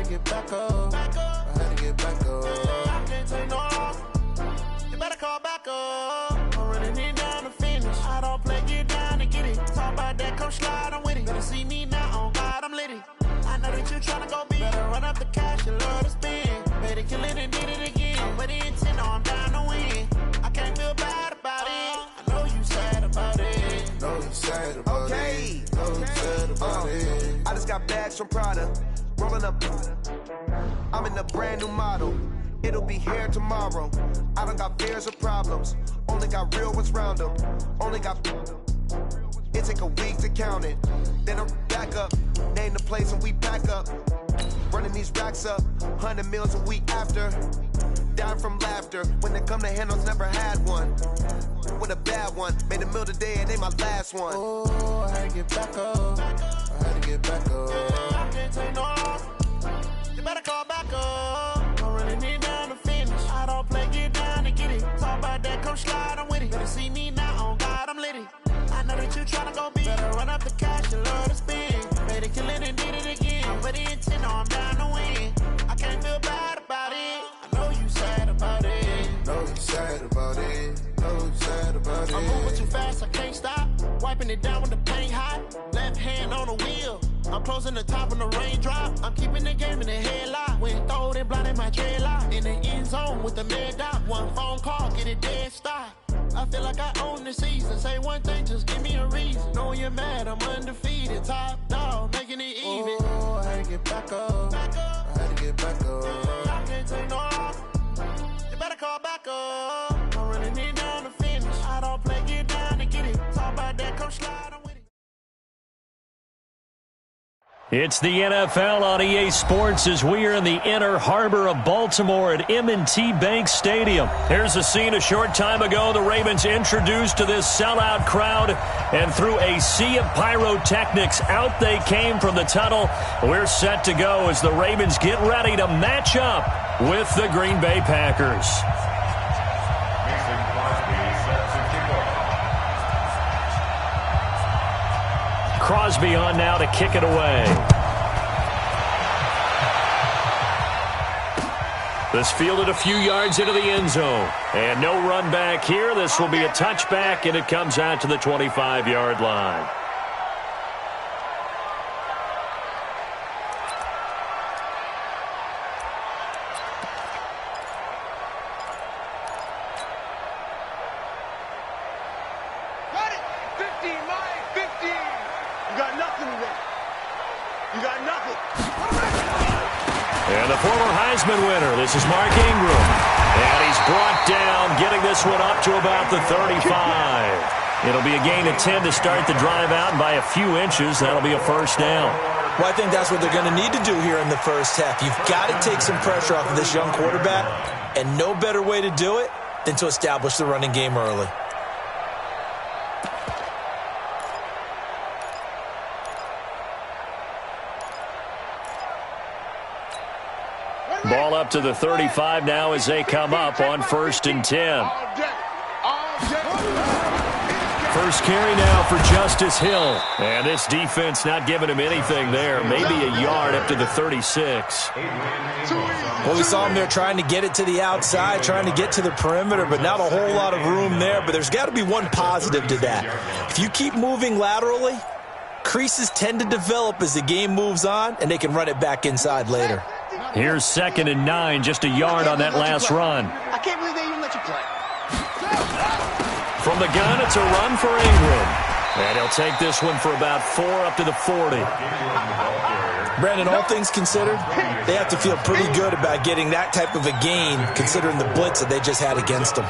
to get back up. I had to get back up. I can't take no loss. You better call back up. I'm running it down to finish. I don't play, get down to get it. Talk about that, come slide, I'm with it. Better see me now, on God, I'm litty. I know that you tryna go big. Better run up the cash, you love to spend. Better kill it and did it again. I'm with the intent, I'm down to win. I can't feel bad about it. I know you sad about it. Know you sad about it. Know you sad about it. I just got bags from Prada. Rolling up. I'm in a brand new model. It'll be here tomorrow. I don't got fears or problems. Only got real ones round them. Only got. It take a week to count it. Then I'm back up. Name the place and we pack up. Running these racks up. 100 meals a week after. Dying from laughter. When they come to handles, never had one. With a bad one. Made a meal today and they my last one. Oh, I had to get back up. I had to get back up. I can't take no loss. You better call back up. I'm running it down to finish. I don't play, get down to get it. Talk about that, come slide, I'm with it. Better see me now, on God, I'm litty. I know that you tryna go big. Better run up the cash, you love to spend. Better kill it and did it again. I'm with the intent, I'm down to win. I can't feel bad about it. I know you sad about it. Know you sad about it. Know you sad about it. I'm moving too fast, I can't stop. Wiping it down with the paint hot. Left hand on the wheel. I'm closing the top on the raindrop. I'm keeping the game in the headlock. When throwed and blinded my dreadlock. In the end zone with the mad dot. One phone call, get it dead stop. I feel like I own the season. Say one thing, just give me a reason. Knowing you're mad, I'm undefeated. Top dog, making it even. Oh, I had to get back up. I had to get back up. I can't take no loss. You better call back up. I'm running it down to finish. I don't play, get down to get it. Talk about that, come slide, I'm with it. It's the NFL on EA Sports as we are in the inner harbor of Baltimore at M&T Bank Stadium. Here's a scene a short time ago. The Ravens introduced to this sellout crowd, and through a sea of pyrotechnics, out they came from the tunnel. We're set to go as the Ravens get ready to match up with the Green Bay Packers. Crosby on now to kick it away. This fielded a few yards into the end zone. And no run back here. This will be a touchback, and it comes out to the 25-yard line. And the former Heisman winner, this is Mark Ingram. And he's brought down, getting this one up to about the 35. It'll be a gain of 10 to start the drive out, and by a few inches, that'll be a first down. Well, I think that's what they're going to need to do here in the first half. You've got to take some pressure off of this young quarterback, and no better way to do it than to establish the running game early. Ball up to the 35 now as they come up on 1st and 10. First carry now for Justice Hill. And this defense not giving him anything there. Maybe a yard up to the 36. Well, we saw him there trying to get it to the outside, trying to get to the perimeter, but not a whole lot of room there. But there's got to be one positive to that. If you keep moving laterally, creases tend to develop as the game moves on, and they can run it back inside later. Here's 2nd and 9, just a yard on that last run. I can't believe they even let you play. From the gun, it's a run for Ingram. And he'll take this one for about 4 up to the 40. Brandon, all things considered, they have to feel pretty good about getting that type of a gain, considering the blitz that they just had against them.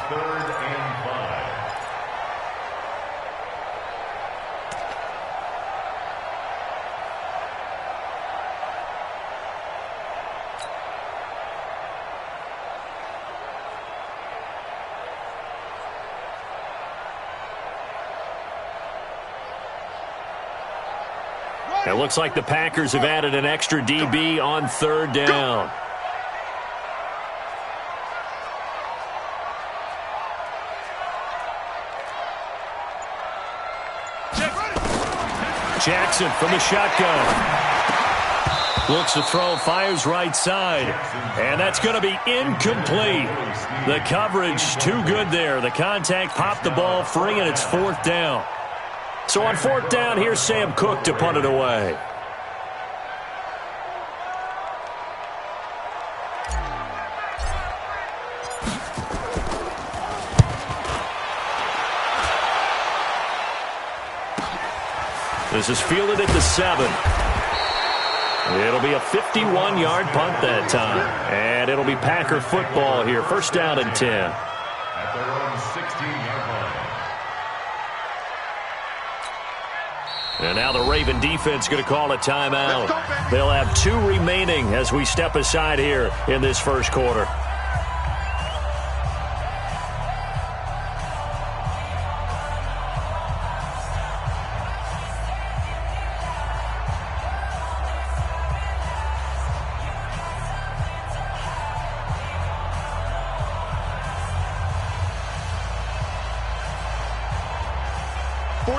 It looks like the Packers have added an extra DB on 3rd down. Jackson from the shotgun. Looks to throw, fires right side. And that's going to be incomplete. The coverage too good there. The contact popped the ball free, and it's 4th down. So on 4th down, here's Sam Cook to punt it away. This is fielded at the 7. It'll be a 51-yard punt that time. And it'll be Packer football here. 1st down and 10. At their own 16-yard line. And now the Raven defense going to call a timeout. They'll have 2 remaining as we step aside here in this first quarter.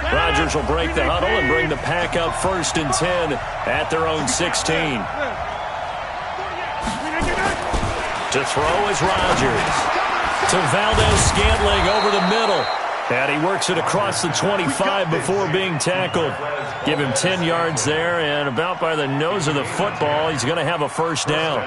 Rodgers will break the huddle and bring the Pack up 1st and 10 at their own 16. To throw is Rodgers. To Valdez-Scantling over the middle. And he works it across the 25 before being tackled. Give him 10 yards there, and about by the nose of the football, he's going to have a 1st down.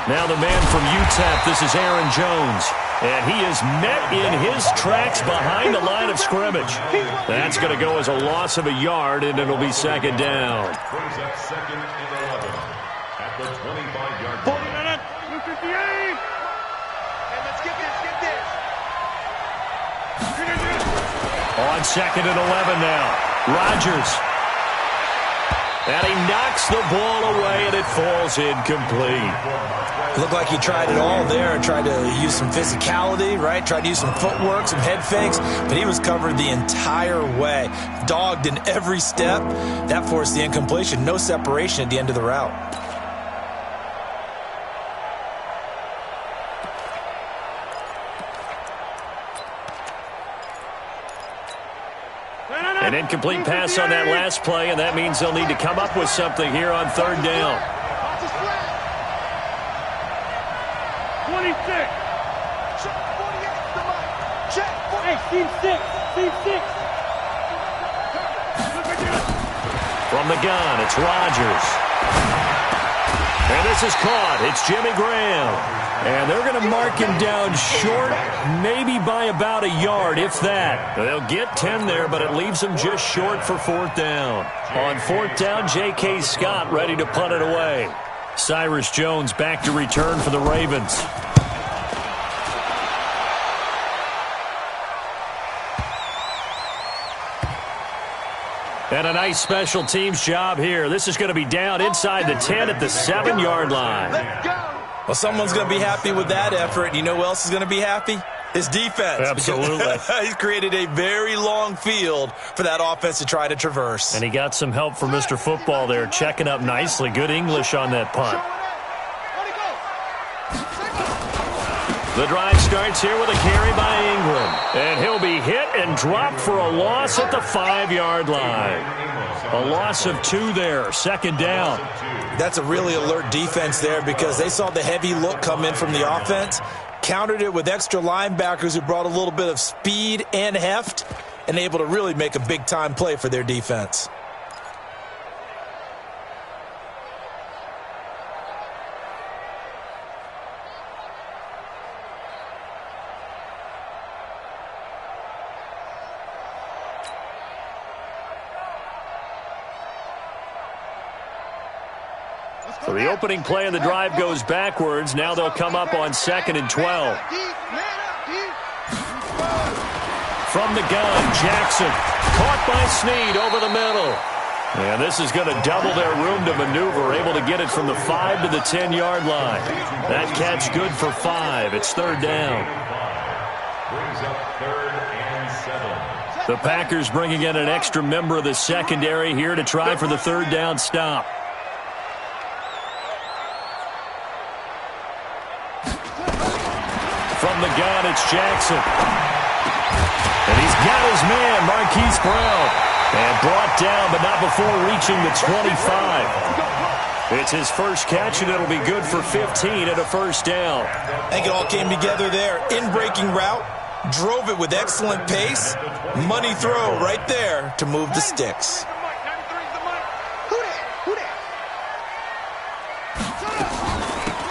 Now the man from UTEP, this is Aaron Jones. And he is met in his tracks behind the line of scrimmage. That's going to go as a loss of a yard, and it'll be 2nd down. Brings up 2nd and 11 at the 25-yard line. And let's get this. On 2nd and 11 now. Rodgers. And he knocks the ball away, and it falls incomplete. Looked like he tried it all there, tried to use some physicality, right? Tried to use some footwork, some head fakes, but he was covered the entire way. Dogged in every step. That forced the incompletion. No separation at the end of the route. An incomplete pass on that last play, and that means they'll need to come up with something here on 3rd down. 26. Check 48, the mic. Check 48. Hey, team 6. Team 6. From the gun, it's Rodgers. And this is caught. It's Jimmy Graham. And they're going to mark him down short, maybe by about a yard, if that. They'll get 10 there, but it leaves them just short for 4th down. On 4th down, J.K. Scott ready to punt it away. Cyrus Jones back to return for the Ravens. And a nice special teams job here. This is going to be down inside the 10 at the 7-yard line. Well, someone's going to be happy with that effort. You know who else is going to be happy? His defense. Absolutely. He's created a very long field for that offense to try to traverse. And he got some help from Mr. Football there, checking up nicely. Good English on that punt. The drive starts here with a carry by Ingram. And he'll be hit and dropped for a loss at the 5-yard line. A loss of 2 there, 2nd down. That's a really alert defense there because they saw the heavy look come in from the offense, countered it with extra linebackers who brought a little bit of speed and heft, and able to really make a big-time play for their defense. So the opening play of the drive goes backwards. Now they'll come up on 2nd and 12. From the gun, Jackson. Caught by Snead over the middle. And this is going to double their room to maneuver. Able to get it from the 5 to the 10-yard line. That catch good for 5. It's 3rd down. Brings up 3rd and 7. The Packers bringing in an extra member of the secondary here to try for the third down stop. From the gun, it's Jackson. And he's got his man, Marquise Brown. And brought down, but not before reaching the 25. It's his first catch, and it'll be good for 15 and a first down. I think it all came together there. In-breaking route, drove it with excellent pace. Money throw right there to move the sticks.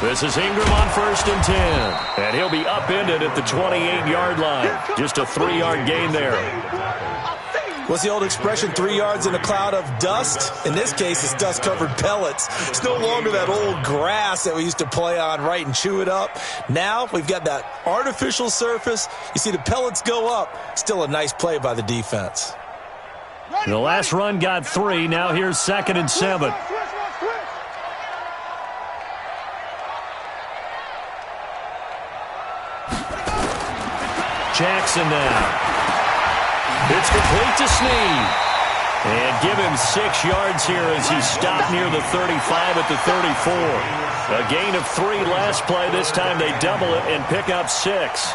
This is Ingram on 1st and 10. And he'll be upended at the 28-yard line. Just a 3-yard gain there. What's the old expression, 3 yards in a cloud of dust? In this case, it's dust-covered pellets. It's no longer that old grass that we used to play on, right, and chew it up. Now we've got that artificial surface. You see the pellets go up. Still a nice play by the defense. The last run got 3. Now here's 2nd and 7. Jackson now. It's complete to Snead. And give him 6 yards here as he stopped near the 35 at the 34. A gain of 3 last play. This time they double it and pick up 6.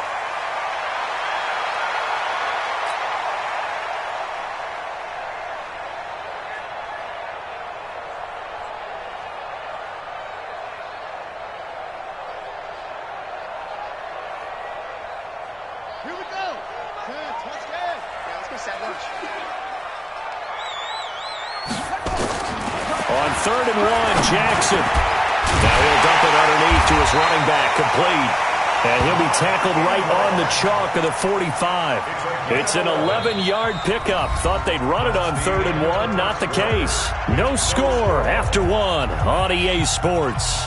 On 3rd and 1, Jackson. Now he'll dump it underneath to his running back, complete. And he'll be tackled right on the chalk of the 45. It's an 11-yard pickup. Thought they'd run it on 3rd and 1. Not the case. No score after 1 on EA Sports.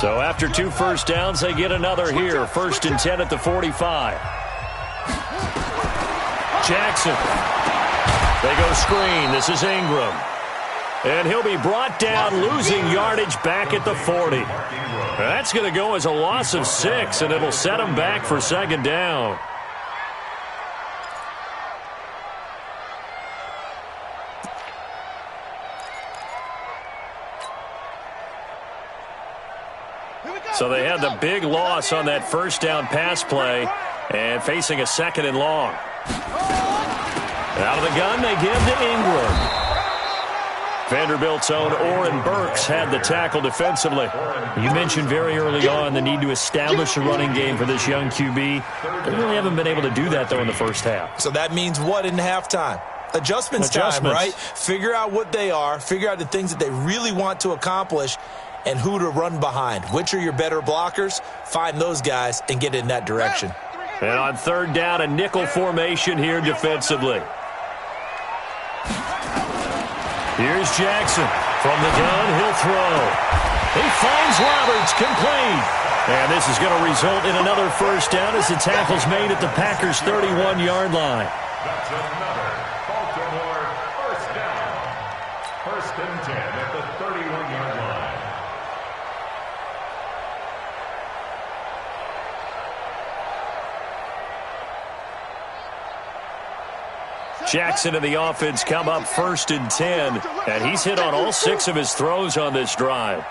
So after 2 first downs, they get another here. 1st and 10 at the 45. Jackson. They go screen. This is Ingram. And he'll be brought down, losing yardage back at the 40. That's going to go as a loss of 6, and it'll set him back for 2nd down. So they had the big loss on that 1st down pass play and facing a 2nd and long. Out of the gun, they give to Ingram. Vanderbilt's own Oren Burks had the tackle defensively. You mentioned very early on the need to establish a running game for this young QB. They really haven't been able to do that, though, in the first half. So that means what in halftime? Adjustments time, right? Figure out what they are, figure out the things that they really want to accomplish, and who to run behind. Which are your better blockers? Find those guys and get in that direction. And on 3rd down, a nickel formation here defensively. Here's Jackson. From the gun, he'll throw. He finds Roberts, complete. And this is going to result in another 1st down as the tackle's made at the Packers' 31-yard line. That's another Baltimore 1st down. 1st and 10 at the 31-yard line. Jackson and the offense come up 1st and 10, and he's hit on all 6 of his throws on this drive.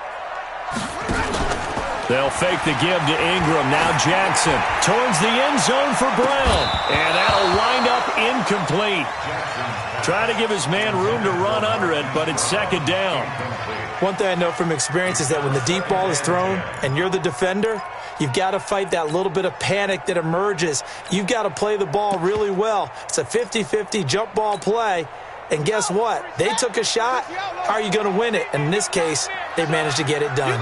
They'll fake the give to Ingram. Now Jackson towards the end zone for Brown, and that'll wind up incomplete. Trying to give his man room to run under it, but it's 2nd down. One thing I know from experience is that when the deep ball is thrown and you're the defender, you've got to fight that little bit of panic that emerges. You've got to play the ball really well. It's a 50-50 jump ball play. And guess what? They took a shot. How are you going to win it? And in this case, they managed to get it done.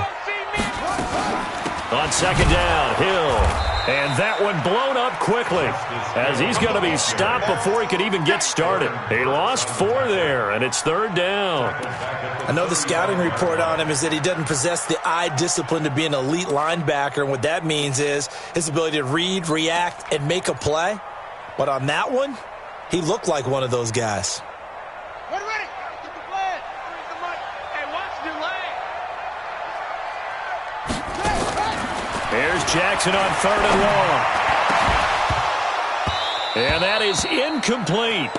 On 2nd down, Hill. And that one blown up quickly as he's going to be stopped before he could even get started. He lost 4 there, and it's 3rd down. I know the scouting report on him is that he doesn't possess the eye discipline to be an elite linebacker, and what that means is his ability to read, react, and make a play. But on that one, he looked like one of those guys. Ready, ready. Get the flag. Bring the money. Hey, watch the lane. Here's Jackson on 3rd and long. And that is incomplete.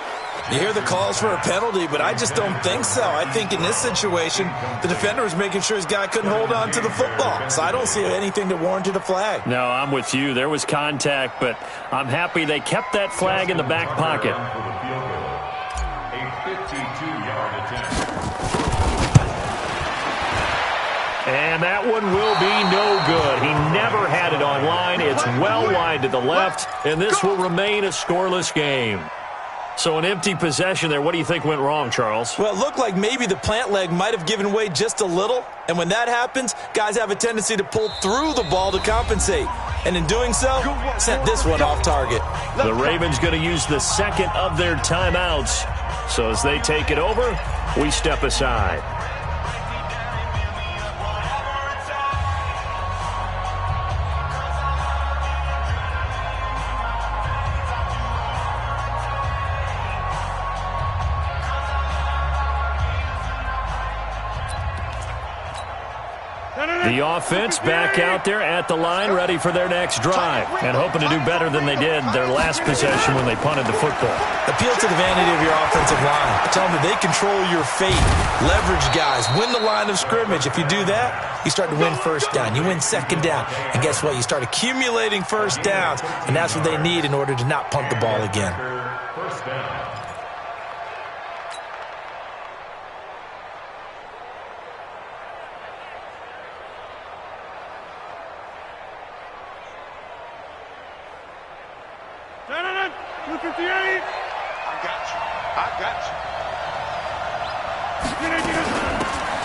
You hear the calls for a penalty, but I just don't think so. I think in this situation, the defender was making sure his guy couldn't hold on to the football. So I don't see anything that warranted a flag. No, I'm with you. There was contact, but I'm happy they kept that flag in the back pocket. A 52-yard attempt. And that one will be no good. He never had it on line. It's well wide to the left, and this will remain a scoreless game. So an empty possession there. What do you think went wrong, Charles? Well, it looked like maybe the plant leg might have given way just a little. And when that happens, guys have a tendency to pull through the ball to compensate. And in doing so, sent this one off target. The Ravens going to use the second of their timeouts. So as they take it over, we step aside. The offense back out there at the line, ready for their next drive, and hoping to do better than they did their last possession when they punted the football. Appeal to the vanity of your offensive line. Tell them that they control your fate. Leverage guys. Win the line of scrimmage. If you do that, you start to win first down. You win second down. And guess what? You start accumulating first downs, and that's what they need in order to not punt the ball again. First down.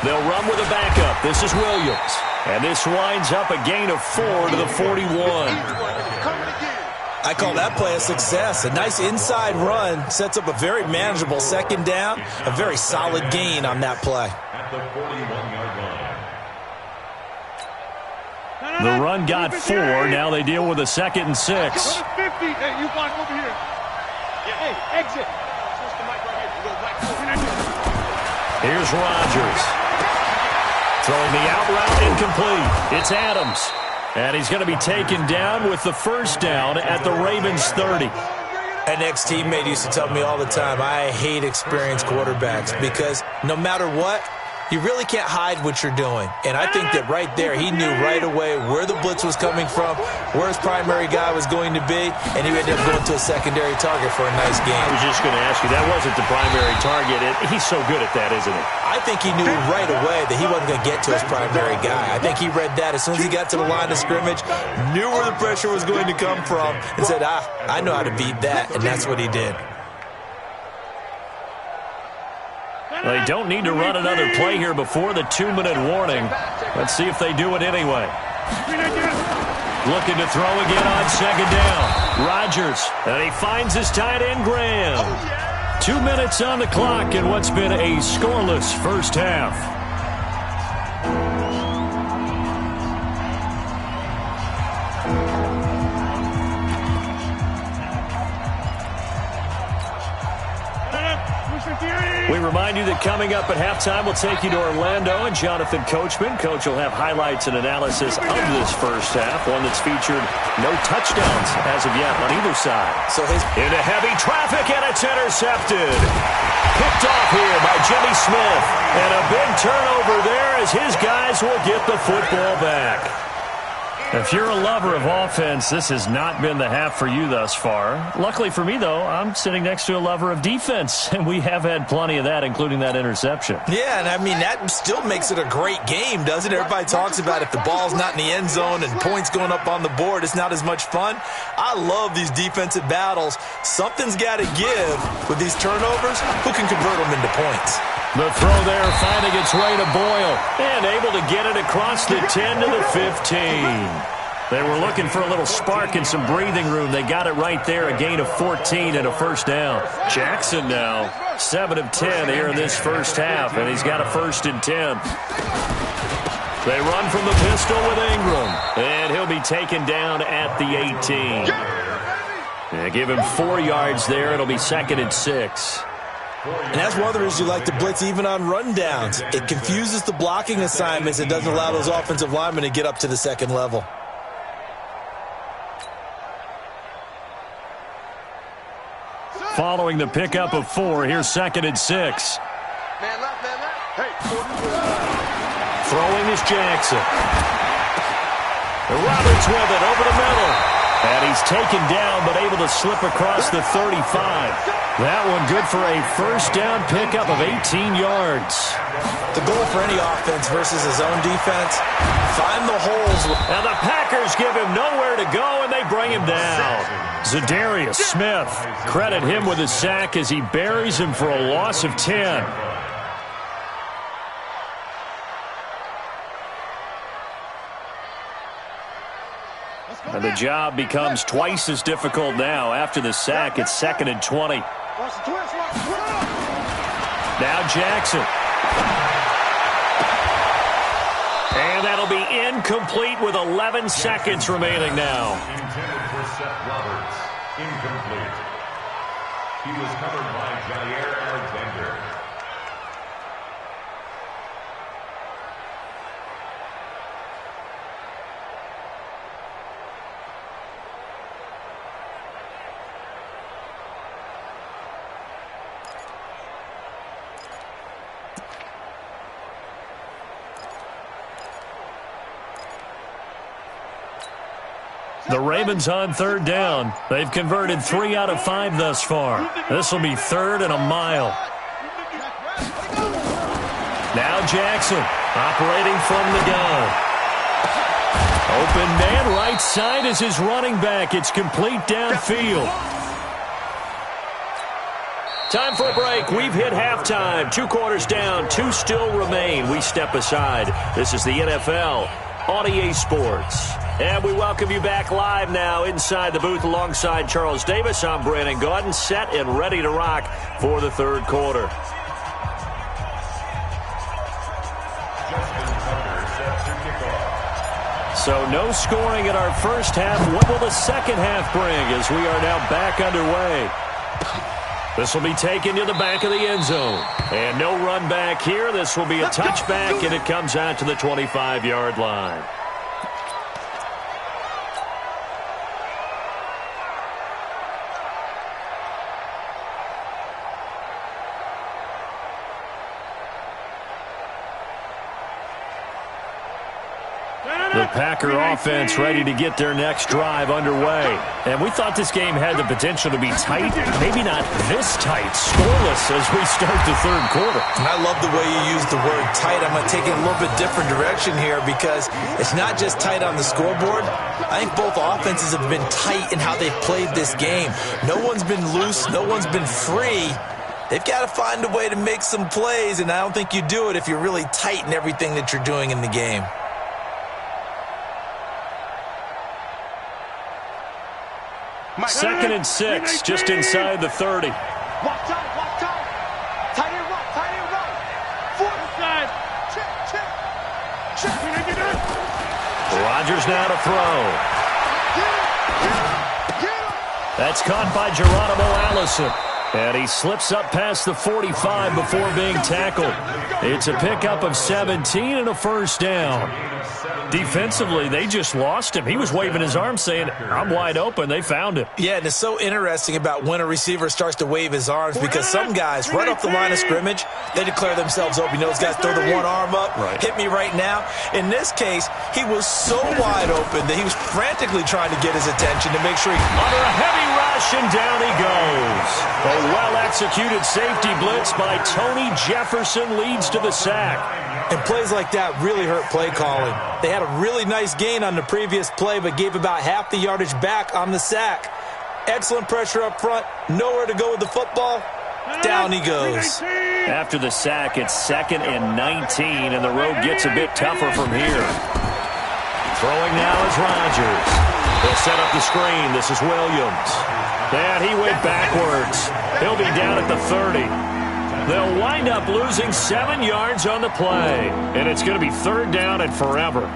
They'll run with a backup. This is Williams. And this winds up a gain of 4 to the 41. I call that play a success. A nice inside run sets up a very manageable second down. A very solid gain on that play. At the 41-yard line. The run got 4. Now they deal with a 2nd and 6. 50. Hey, you block over here. Hey, exit. Switch the mic right here. Here's Rodgers. Throwing the out route incomplete. It's Adams. And he's going to be taken down with the first down at the Ravens 30. An ex-teammate used to tell me all the time, I hate experienced quarterbacks because no matter what, you really can't hide what you're doing. And I think that right there, he knew right away where the blitz was coming from, where his primary guy was going to be, and he ended up going to a secondary target for a nice game. I was just going to ask you, that wasn't the primary target. He's so good at that, isn't he? I think he knew right away that he wasn't going to get to his primary guy. I think he read that as soon as he got to the line of scrimmage, knew where the pressure was going to come from, and said, I know how to beat that, and that's what he did. They don't need to run another play here before the 2-minute warning. Let's see if they do it anyway. Looking to throw again on second down. Rodgers, and he finds his tight end, Graham. 2 minutes on the clock in what's been a scoreless first half. We remind you that coming up at halftime, we'll take you to Orlando and Jonathan Coachman. Coach will have highlights and analysis of this first half, one that's featured no touchdowns as of yet on either side. So into heavy traffic, and it's intercepted. Picked off here by Jimmy Smith. And a big turnover there as his guys will get the football back. If you're a lover of offense, this has not been the half for you thus far. Luckily for me, though, I'm sitting next to a lover of defense, and we have had plenty of that, including that interception. Yeah, and I mean, that still makes it a great game, doesn't it? Everybody talks about if the ball's not in the end zone and points going up on the board, it's not as much fun. I love these defensive battles. Something's got to give with these turnovers. Who can convert them into points? The throw there finding its way to Boyle and able to get it across the 10 to the 15. They were looking for a little spark and some breathing room. They got it right there, a gain of 14 and a first down. Jackson now, 7 of 10 here in this first half, and he's got a 1st and 10. They run from the pistol with Ingram, and he'll be taken down at the 18. Yeah, give him 4 yards there. It'll be 2nd and 6. And that's one of the reasons you like to blitz even on rundowns. It confuses the blocking assignments. It doesn't allow those offensive linemen to get up to the second level. Following the pickup of 4, here's 2nd and 6. Man left, man left. Hey, throwing is Jackson. Roberts with it over the middle. And he's taken down, but able to slip across the 35. That one good for a first down pickup of 18 yards. The goal for any offense versus his own defense, find the holes. And the Packers give him nowhere to go, and they bring him down. Zadarius Smith, credit him with a sack as he buries him for a loss of 10. And the job becomes twice as difficult now. After the sack, it's 2nd and 20. Now Jackson. And that'll be incomplete with 11 seconds remaining now. Intended for Seth Roberts. Incomplete. He was covered by Jair Alexander. The Ravens on 3rd down. They've converted 3 out of 5 thus far. This will be 3rd and a mile. Now Jackson operating from the gun. Open man right side is his running back. It's complete downfield. Time for a break. We've hit halftime. 2 quarters down. 2 still remain. We step aside. This is the NFL on EA Sports. And we welcome you back live now inside the booth alongside Charles Davis. I'm Brandon Gaudin, set and ready to rock for the 3rd quarter. So no scoring in our first half. What will the second half bring as we are now back underway? This will be taken to the back of the end zone. And no run back here. This will be a touchback, and it comes out to the 25-yard line. The Packer offense ready to get their next drive underway. And we thought this game had the potential to be tight, maybe not this tight, scoreless as we start the 3rd quarter. And I love the way you use the word tight. I'm going to take it a little bit different direction here because it's not just tight on the scoreboard. I think both offenses have been tight in how they've played this game. No one's been loose. No one's been free. They've got to find a way to make some plays, and I don't think you do it if you're really tight in everything that you're doing in the game. Second and 6, just inside the 30. Walk tight, walk tight. Tight end right. 4th side. Check. Rodgers now to throw. That's caught by Geronimo Allison. And he slips up past the 45 before being tackled. It's a pickup of 17 and a first down. Defensively, they just lost him. He was waving his arm saying, I'm wide open. They found him. Yeah, and it's so interesting about when a receiver starts to wave his arms because some guys, right off the line of scrimmage, they declare themselves open. You know, those guys throw the one arm up, hit me right now. In this case, he was so wide open that he was frantically trying to get his attention to make sure he... Under a heavy rush, and down he goes. A well-executed safety blitz by Tony Jefferson leads to the sack. And plays like that really hurt play calling. They had a really nice gain on the previous play, but gave about half the yardage back on the sack. Excellent pressure up front. Nowhere to go with the football. Down he goes. After the sack, it's 2nd and 19, and the road gets a bit tougher from here. Throwing now is Rodgers. They'll set up the screen. This is Williams. And he went backwards. He'll be down at the 30. They'll wind up losing 7 yards on the play. And it's going to be 3rd down and forever.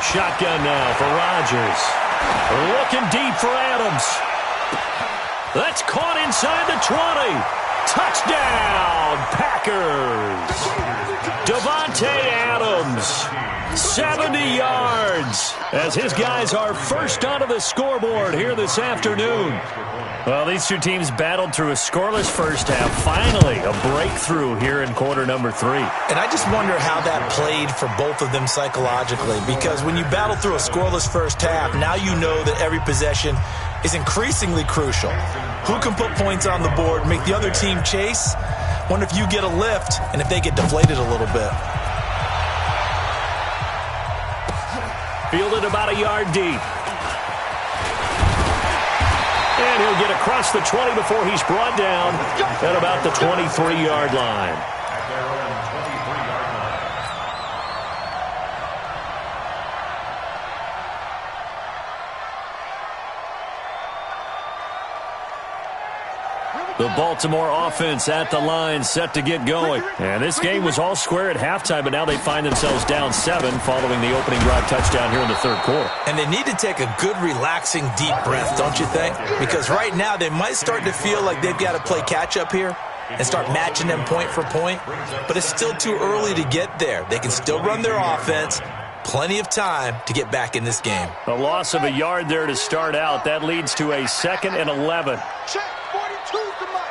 Shotgun now for Rodgers. Looking deep for Adams. That's caught inside the 20. Touchdown, Packers. Davante Adams, 70 yards, as his guys are first onto the scoreboard here this afternoon. Well, these two teams battled through a scoreless first half. Finally, a breakthrough here in quarter number 3. And I just wonder how that played for both of them psychologically, because when you battle through a scoreless first half, now you know that every possession is increasingly crucial. Who can put points on the board, make the other team chase? Wonder if you get a lift and if they get deflated a little bit. Fielded about a yard deep. And he'll get across the 20 before he's brought down at about the 23-yard line. The Baltimore offense at the line, set to get going. And this game was all square at halftime, but now they find themselves down 7 following the opening drive touchdown here in the 3rd quarter. And they need to take a good, relaxing, deep breath, don't you think? Because right now they might start to feel like they've got to play catch-up here and start matching them point for point. But it's still too early to get there. They can still run their offense. Plenty of time to get back in this game. A loss of a yard there to start out. That leads to a 2nd and 11. Check 42's the mic.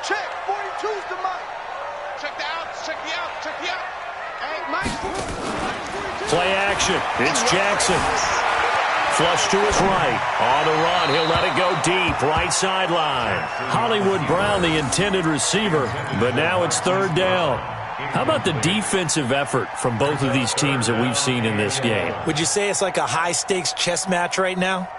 Check 42's the mic. Check the out. Check the out. Check the out. Hey, Mike. Play action. It's Jackson. Flush to his right. On the run. He'll let it go deep. Right sideline. Hollywood Brown, the intended receiver. But now it's 3rd down. How about the defensive effort from both of these teams that we've seen in this game? Would you say it's like a high-stakes chess match right now?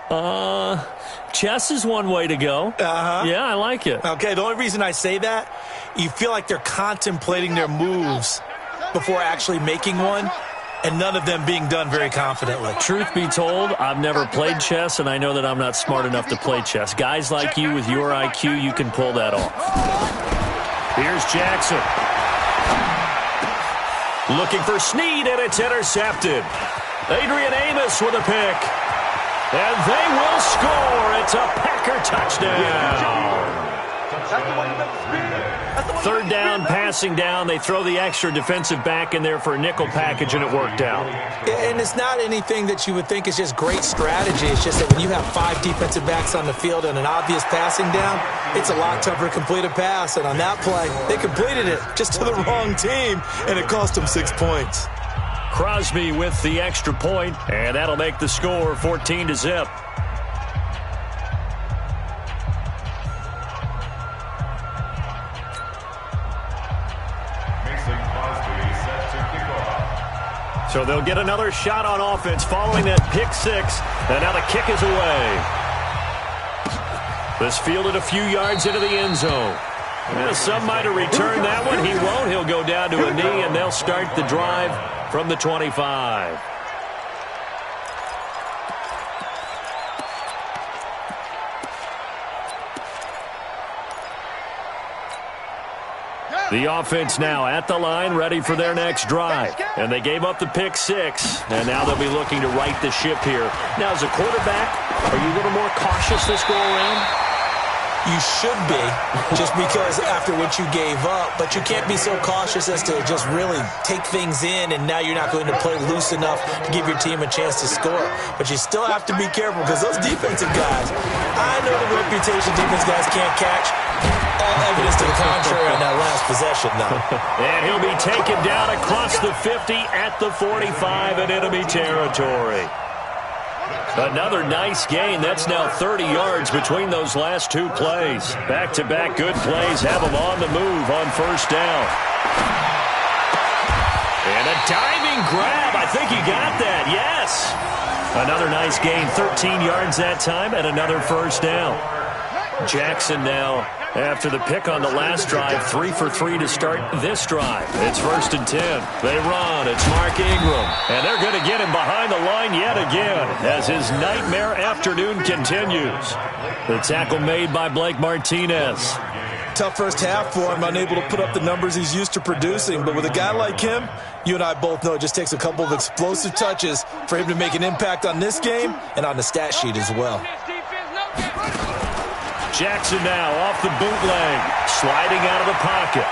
Chess is one way to go. Yeah, I like it. Okay, the only reason I say that, you feel like they're contemplating their moves before actually making one, and none of them being done very confidently. Truth be told, I've never played chess, and I know that I'm not smart enough to play chess. Guys like you with your IQ, you can pull that off. Here's Jackson. Looking for Snead, and it's intercepted. Adrian Amos with a pick. And they will score. It's a Packer touchdown. 3rd down, passing down. They throw the extra defensive back in there for a nickel package, and it worked out. And it's not anything that you would think is just great strategy. It's just that when you have 5 defensive backs on the field and an obvious passing down, it's a lot tougher to complete a pass. And on that play, they completed it just to the wrong team, and it cost them 6 points. Crosby with the extra point, and that'll make the score 14-0. So they'll get another shot on offense following that pick 6, and now the kick is away. This fielded a few yards into the end zone. Some might have returned that one. He won't. He'll go down to a knee, and they'll start the drive from the 25. The offense now at the line, ready for their next drive. And they gave up the pick 6, and now they'll be looking to right the ship here. Now, as a quarterback, are you a little more cautious this go-around? You should be, just because after what you gave up, but you can't be so cautious as to just really take things in, and now you're not going to play loose enough to give your team a chance to score. But you still have to be careful, because those defensive guys, I know the reputation defense guys can't catch. All evidence to the contrary on that last possession, though. And he'll be taken down across the 50 at the 45 in enemy territory. Another nice gain. That's now 30 yards between those last two plays. Back-to-back good plays have them on the move on first down. And a diving grab. I think he got that. Yes. Another nice gain. 13 yards that time and another first down. Jackson now, after the pick on the last drive, 3 for 3 to start this drive. It's 1st and 10. They run. It's Mark Ingram. And they're going to get him behind the line yet again as his nightmare afternoon continues. The tackle made by Blake Martinez. Tough first half for him, unable to put up the numbers he's used to producing. But with a guy like him, you and I both know it just takes a couple of explosive touches for him to make an impact on this game and on the stat sheet as well. Jackson now off the bootleg, sliding out of the pocket.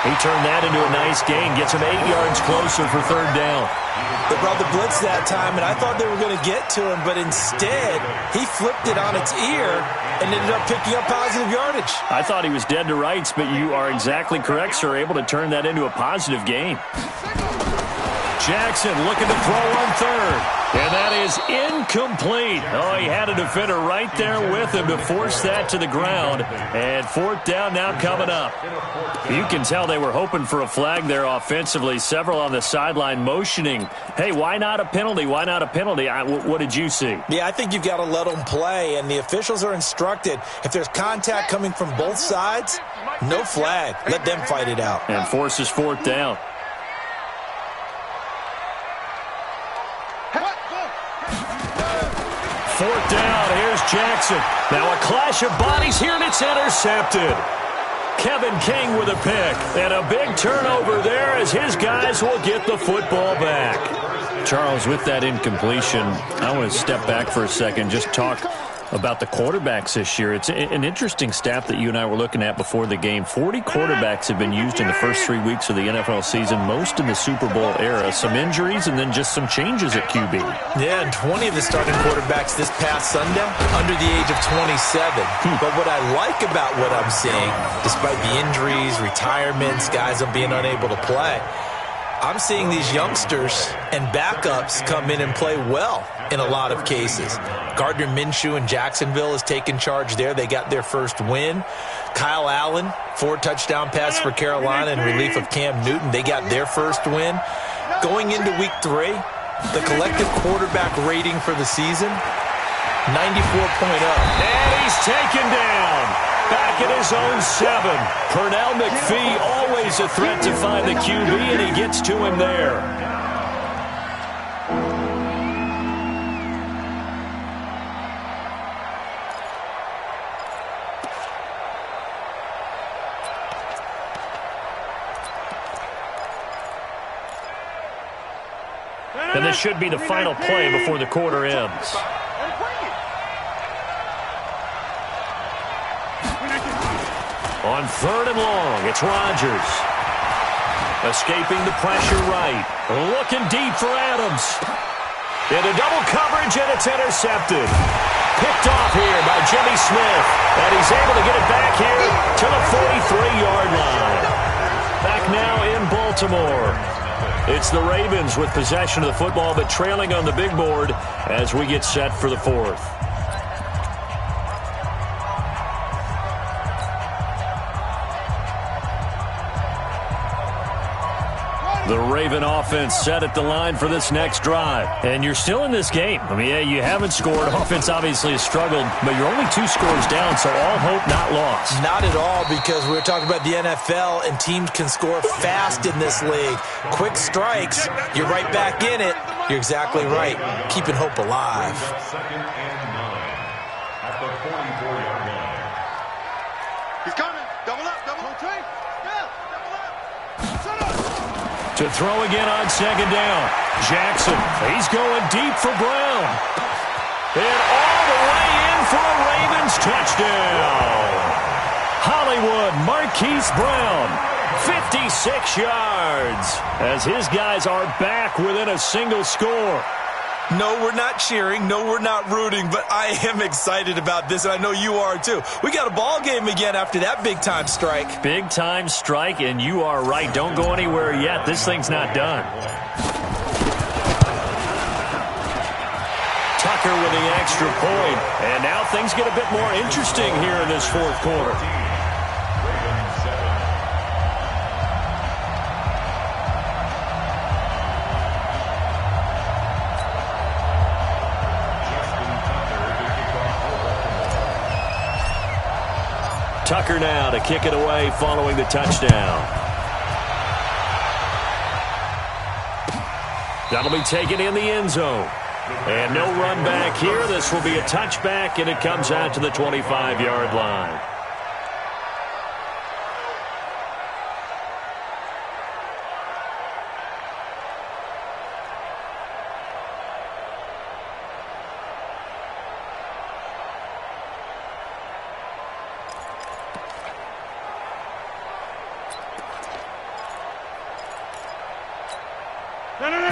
He turned that into a nice gain, gets him 8 yards closer for third down. They brought the blitz that time, and I thought they were going to get to him, but instead, he flipped it on its ear and ended up picking up positive yardage. I thought he was dead to rights, but you are exactly correct, sir, able to turn that into a positive gain. Jackson looking to throw on third. And that is incomplete. Oh, he had a defender right there with him to force that to the ground. And fourth down now coming up. You can tell they were hoping for a flag there offensively. Several on the sideline motioning, hey, why not a penalty? Why not a penalty? What did you see? Yeah, I think you've got to let them play. And the officials are instructed, if there's contact coming from both sides, no flag. Let them fight it out. And forces fourth down. Fourth down, here's Jackson. Now a clash of bodies here, and it's intercepted. Kevin King with a pick. And a big turnover there as his guys will get the football back. Charles, with that incompletion, I want to step back for a second, just talk about the quarterbacks this year. It's an interesting stat that you and I were looking at before the game. 40 quarterbacks have been used in the first 3 weeks of the NFL season, most in the Super Bowl era. Some injuries and then just some changes at QB. Yeah, and 20 of the starting quarterbacks this past Sunday under the age of 27. But what I like about what I'm seeing, despite the injuries, retirements, guys being unable to play, I'm seeing these youngsters and backups come in and play well in a lot of cases. Gardner Minshew in Jacksonville has taken charge there. They got their first win. Kyle Allen, 4-touchdown pass for Carolina in relief of Cam Newton. They got their first win. Going into week 3, the collective quarterback rating for the season, 94.0. And he's taken down. Back at his own 7. Pernell McPhee, always a threat to find the QB, and he gets to him there. And this should be the final play before the quarter ends. On third and long, it's Rodgers. Escaping the pressure right. Looking deep for Adams. Into double coverage, and it's intercepted. Picked off here by Jimmy Smith. And he's able to get it back here to the 43-yard line. Back now in Baltimore. It's the Ravens with possession of the football, but trailing on the big board as we get set for the fourth. The Raven offense set at the line for this next drive. And you're still in this game. I mean, yeah, you haven't scored. Offense obviously has struggled, but you're only 2 scores down, so all hope not lost. Not at all, because we're talking about the NFL, and teams can score fast in this league. Quick strikes, you're right back in it. You're exactly right. Keeping hope alive. Second and 9 at the 44-yard line. He's coming. Double up, double up. Yeah, double up. Shut up. To throw again on second down. Jackson, he's going deep for Brown. And all the way in for a Ravens touchdown. Hollywood Marquise Brown, 56 yards, as his guys are back within a single score. No, we're not cheering. No, we're not rooting, but I am excited about this, and I know you are too. We got a ball game again after that big-time strike. Big-time strike, and you are right. Don't go anywhere yet. This thing's not done. Tucker with the extra point. And now things get a bit more interesting here in this fourth quarter. Tucker now to kick it away following the touchdown. That'll be taken in the end zone. And no run back here. This will be a touchback, and it comes out to the 25-yard line.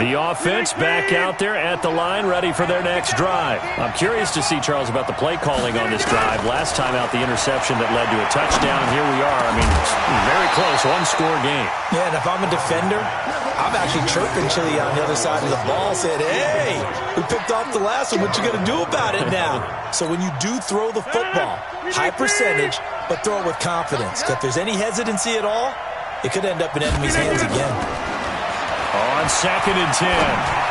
The offense back out there at the line, ready for their next drive. I'm curious to see, Charles, about the play calling on this drive. Last time out, the interception that led to a touchdown. Here we are. I mean, it's very close, one-score game. Yeah, and if I'm a defender, I'm actually chirping Chili on the other side of the ball, saying, hey, we picked off the last one. What you going to do about it now? So when you do throw the football, high percentage, but throw it with confidence. If there's any hesitancy at all, it could end up in enemy's hands again. On 2nd and 10,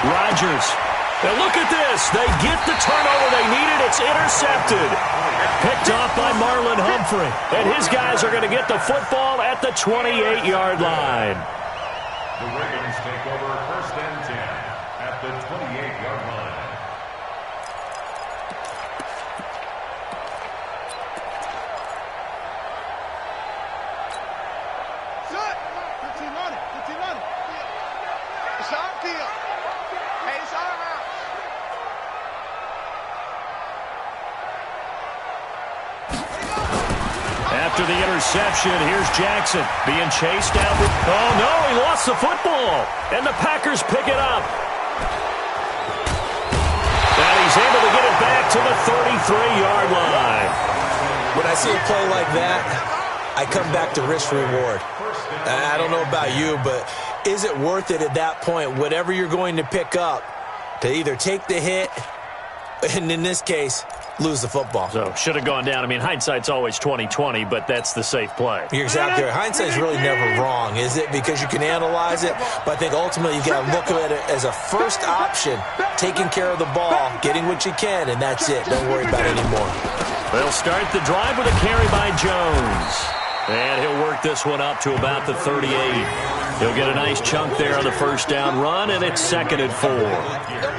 Rodgers. Now look at this. They get the turnover they needed. It's intercepted. Picked off by Marlon Humphrey. And his guys are going to get the football at the 28-yard line. The Ravens take over 1st and 10 at the 28-yard line. After the interception, here's Jackson being chased down. Oh, no, he lost the football. And the Packers pick it up. And he's able to get it back to the 33-yard line. When I see a play like that, I come back to risk-reward. I don't know about you, but is it worth it at that point, whatever you're going to pick up, to either take the hit, and in this case, lose the football? So, should have gone down. I mean, hindsight's always 20/20, but that's the safe play. You're exactly right. Hindsight's really never wrong, is it? Because you can analyze it, but I think ultimately you got to look at it as a first option, taking care of the ball, getting what you can, and that's it. Don't worry about it anymore. They'll start the drive with a carry by Jones. And he'll work this one up to about the 38. He'll get a nice chunk there on the first down run, and it's 2nd and 4.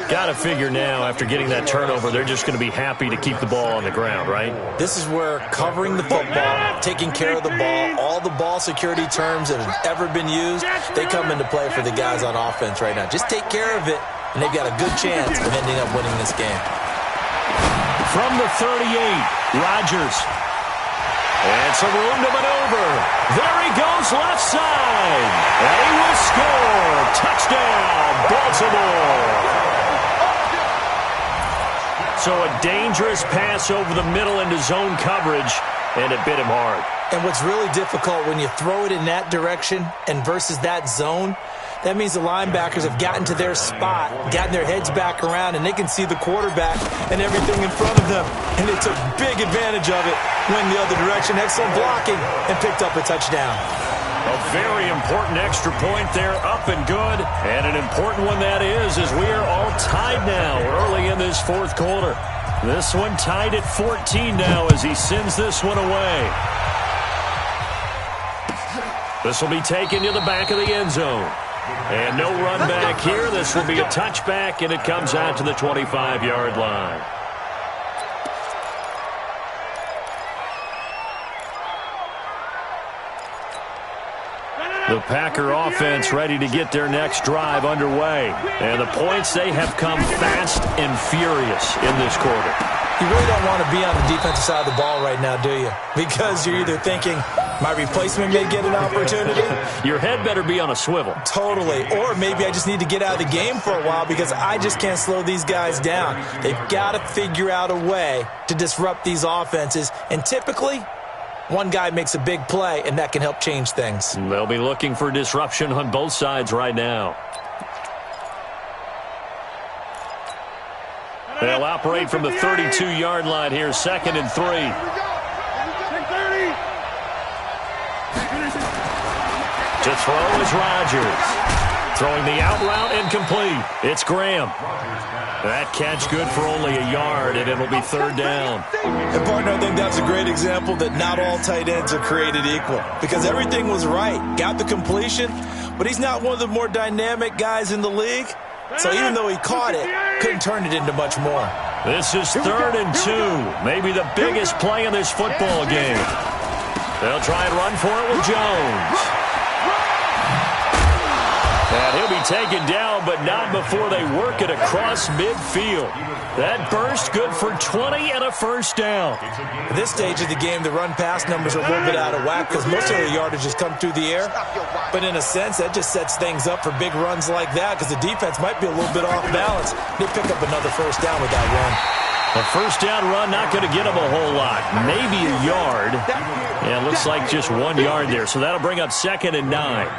Got to figure now, after getting that turnover, they're just going to be happy to keep the ball on the ground, right? This is where covering the football, taking care of the ball, all the ball security terms that have ever been used, they come into play for the guys on offense right now. Just take care of it, and they've got a good chance of ending up winning this game. From the 38, Rodgers. And some room to maneuver. There he goes left side. And he will score. Touchdown, Baltimore. So a dangerous pass over the middle into zone coverage, and it bit him hard. And what's really difficult when you throw it in that direction and versus that zone, that means the linebackers have gotten to their spot, gotten their heads back around, and they can see the quarterback and everything in front of them. And they took big advantage of it, went the other direction, excellent blocking, and picked up a touchdown. A very important extra point there, up and good. And an important one that is, as we are all tied now early in this fourth quarter. This one tied at 14 now as he sends this one away. This will be taken to the back of the end zone. And no run back here. This will be a touchback, and it comes out to the 25-yard line. The Packer offense ready to get their next drive underway. And the points, they have come fast and furious in this quarter. You really don't want to be on the defensive side of the ball right now, do you? Because you're either thinking, my replacement may get an opportunity. Your head better be on a swivel. Totally. Or maybe I just need to get out of the game for a while because I just can't slow these guys down. They've got to figure out a way to disrupt these offenses. And typically, one guy makes a big play, and that can help change things. They'll be looking for disruption on both sides right now. They'll operate from the 32-yard line here, 2nd and 3. To throw is Rodgers. Throwing the out route incomplete. It's Graham. That catch good for only a yard, and it'll be 3rd down. And, partner, I think that's a great example that not all tight ends are created equal, because everything was right. Got the completion, but he's not one of the more dynamic guys in the league. So even though he caught it, couldn't turn it into much more. This is 3rd and 2. Maybe the biggest play in this football game. They'll try and run for it with Jones. And he'll be taken down, but not before they work it across midfield. That burst good for 20 and a 1st down. At this stage of the game, the run-pass numbers are a little bit out of whack because most of the yardage has come through the air. But in a sense, that just sets things up for big runs like that because the defense might be a little bit off balance. They pick up another 1st down with that run. A 1st down run, not going to get him a whole lot. Maybe a yard. Yeah, it looks like just 1 yard there. So that'll bring up 2nd and 9.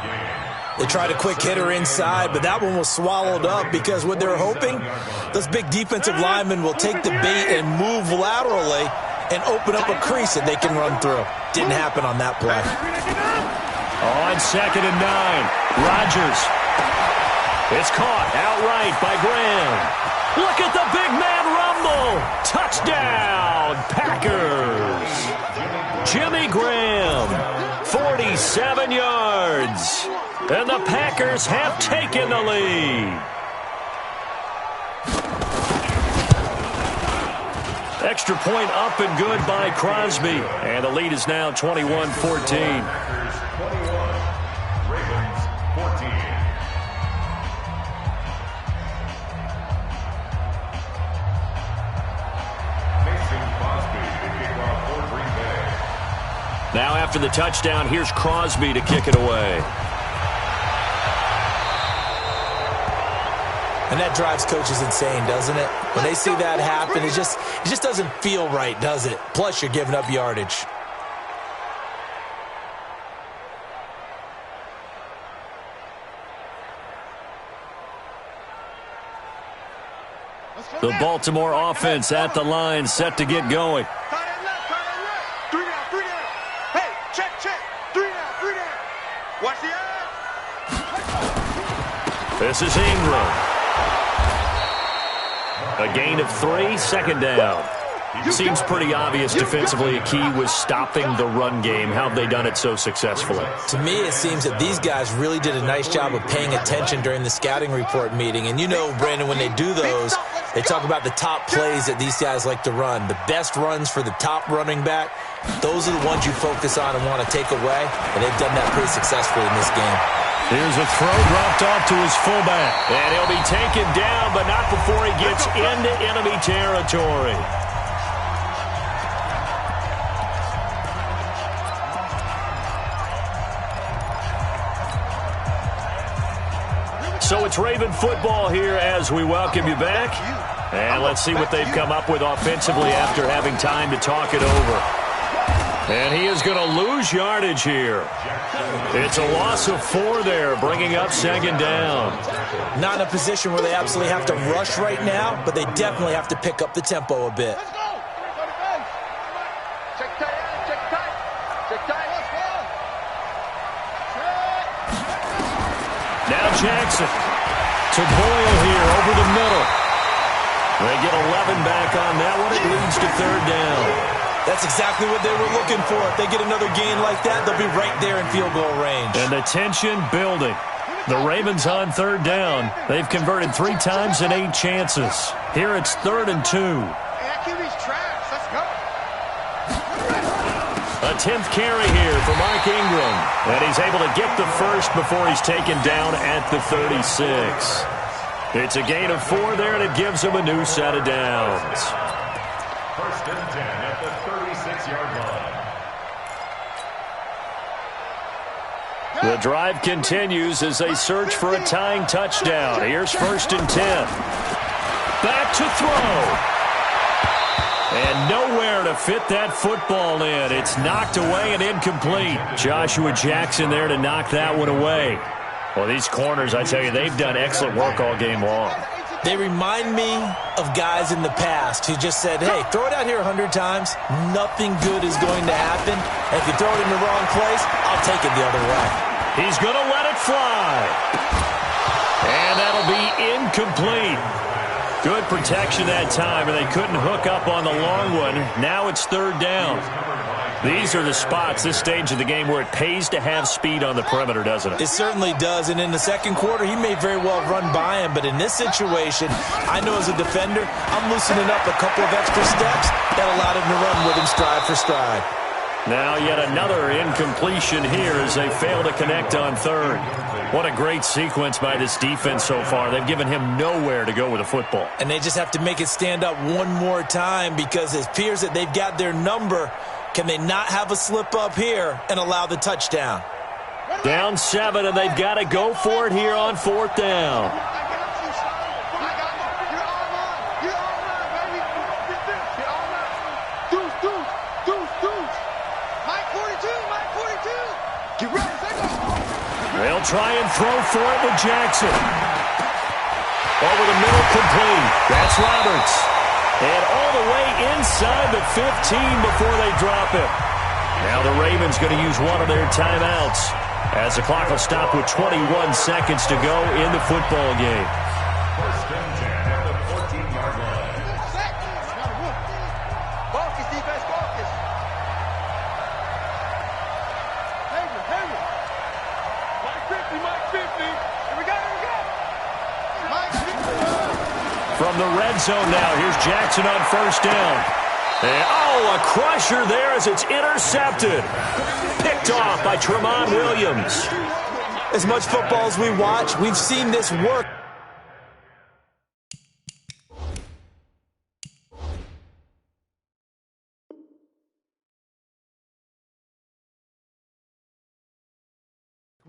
They tried a quick hitter inside, but that one was swallowed up because what they're hoping, those big defensive linemen will take the bait and move laterally and open up a crease that they can run through. Didn't happen on that play. On 2nd and 9, Rodgers. It's caught outright by Graham. Look at the big man rumble. Touchdown, Packers. Jimmy Graham, 47 yards. And the Packers have taken the lead. Extra point up and good by Crosby. And the lead is now 21-14. Ravens 14. Now after the touchdown, here's Crosby to kick it away. And that drives coaches insane, doesn't it? When they see that happen, it just doesn't feel right, does it? Plus, you're giving up yardage. The Baltimore offense at the line, set to get going. Watch the edge. This is Ingram. A gain of 3, 2nd down. Seems pretty obvious defensively a key was stopping the run game. How have they done it so successfully? To me, it seems that these guys really did a nice job of paying attention during the scouting report meeting. And you know, Brandon, when they do those, they talk about the top plays that these guys like to run. The best runs for the top running back, those are the ones you focus on and want to take away. And they've done that pretty successfully in this game. Here's a throw dropped off to his fullback. And he'll be taken down, but not before he gets into enemy territory. So it's Raven football here as we welcome you back. And let's see what they've come up with offensively after having time to talk it over. And he is going to lose yardage here. It's a loss of 4 there, bringing up 2nd down. Not in a position where they absolutely have to rush right now, but they definitely have to pick up the tempo a bit. Let's go. Check tight. Check tight. Check tight. Let's go. Now Jackson to Boyle here over the middle. They get 11 back on that one. It leads to 3rd down. That's exactly what they were looking for. If they get another gain like that, they'll be right there in field goal range. And the tension building. The Ravens on 3rd down. They've converted 3 times in 8 chances. Here it's 3rd and 2. QB's trash. Let's go. A 10th carry here for Mark Ingram. And he's able to get the first before he's taken down at the 36. It's a gain of 4 there, and it gives him a new set of downs. 1st and 10 at the 36-yard line. The drive continues as they search for a tying touchdown. Here's 1st and 10. Back to throw. And nowhere to fit that football in. It's knocked away and incomplete. Joshua Jackson there to knock that one away. Well, these corners, I tell you, they've done excellent work all game long. They remind me of guys in the past who just said, hey, throw it out here 100 times, nothing good is going to happen. And if you throw it in the wrong place, I'll take it the other way. He's going to let it fly. And that'll be incomplete. Good protection that time, and they couldn't hook up on the long one. Now it's third down. These are the spots, this stage of the game, where it pays to have speed on the perimeter, doesn't it? It certainly does, and in the second quarter, he may very well run by him, but in this situation, I know as a defender, I'm loosening up a couple of extra steps that allowed him to run with him stride for stride. Now yet another incompletion here as they fail to connect on third. What a great sequence by this defense so far. They've given him nowhere to go with the football. And they just have to make it stand up one more time because it appears that they've got their number. Can they not have a slip up here and allow the touchdown? Down 7, and they've got to go for it here on fourth down. They'll try and throw for it with Jackson. Over the middle, complete. That's Roberts. And all the way inside the 15 before they drop him. Now the Ravens going to use one of their timeouts as the clock will stop with 21 seconds to go in the football game. First and 10 at the 14-yard line. Focus, defense, focus. Mike 50, Mike 50. Here we go, here we go. Mike 50. From the red zone now, here's Jackson on first down. And, oh, a crusher there as it's intercepted. Picked off by Tramon Williams. As much football as we watch, we've seen this work.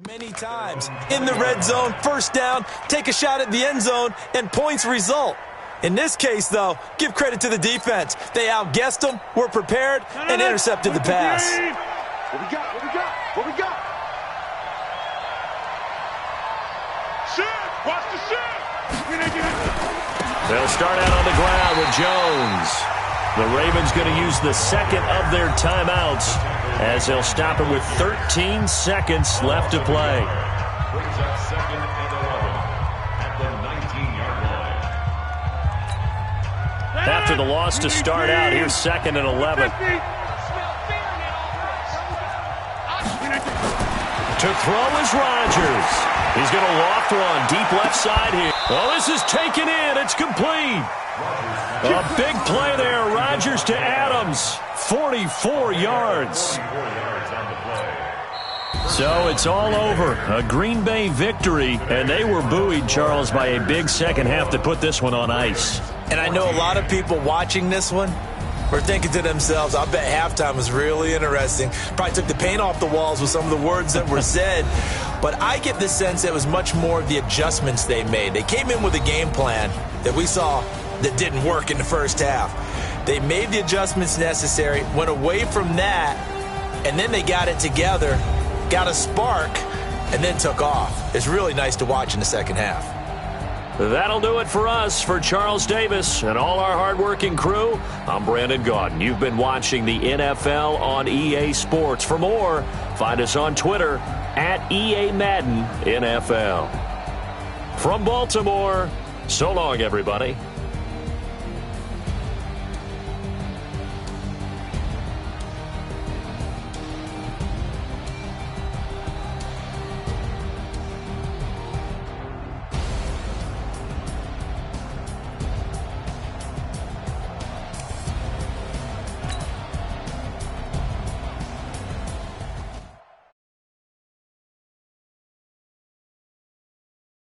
Many times in the red zone, first down, take a shot at the end zone, and points result. In this case, though, give credit to the defense. They outguessed them, were prepared, and intercepted the pass. What we got? What we got? What we got? Shit! Watch the shit! They'll start out on the ground with Jones. The Ravens going to use the second of their timeouts as they'll stop it with 13 seconds left to play. Brings up second and 11 at the 19-yard line. After the loss to start out, here's second and 11. To throw is Rodgers. He's going to loft one deep left side here. Oh, this is taken in. It's complete. A big play there. Rodgers to Adams. 44 yards. So it's all over. A Green Bay victory, and they were buoyed, Charles, by a big second half to put this one on ice. And I know a lot of people watching this one were thinking to themselves, I bet halftime was really interesting. Probably took the paint off the walls with some of the words that were said. But I get the sense it was much more of the adjustments they made. They came in with a game plan that we saw that didn't work in the first half. They made the adjustments necessary, went away from that, and then they got it together, got a spark, and then took off. It's really nice to watch in the second half. That'll do it for us. For Charles Davis and all our hardworking crew, I'm Brandon Gaudin. You've been watching the NFL on EA Sports. For more, find us on Twitter at EA Madden NFL. From Baltimore, so long, everybody.